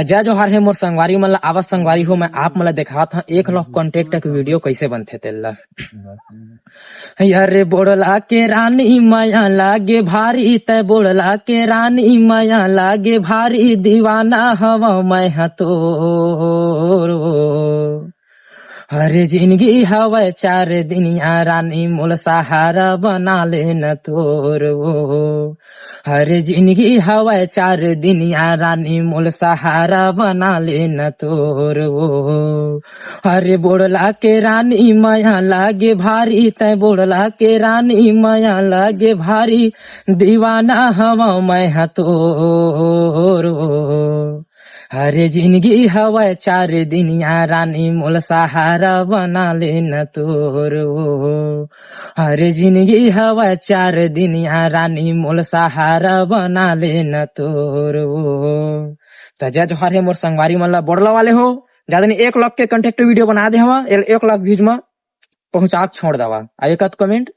जय जोहार है मोर संगवारी मन ला आवाज संगवारी हो मैं आप मन ला दिखावत हूँ 1 लाख कॉन्टेक्ट के वीडियो कैसे बनथे तेला। अरे बोड़ला के रानी माया लागे भारी तय बोड़ला के रानी माया लागे भारी दीवाना हवा मैं हतोर। हरे जिंदगी हवा 4 दिनिया रानी मोल सहारा बना लेन तोर वो। हरे जिंदगी हवा 4 दिनिया रानी मोल सहारा बना लेन तोर वो। हरे बोड़ला के रानी माया लागे भारी तय बोड़ला के रानी माया लागे भारी दीवाना हवा मैं हतोर वो। हरे जिंदगी हवा 4 दिनिया रानी मोल सहारा बना लेन तोर वो। हरे जिंदगी हवा 4 दिनिया रानी मोल सहारा बना लेन तोर वो। तो जय जोहार है मोर संगवारी मन ला बोड़ला वाले हो ज्यादा नहीं 1 लाख के कंटेक्ट वीडियो बना दे हवा 1 लाख व्यूज में पहुंचा छोड़ दवा। एक कमेंट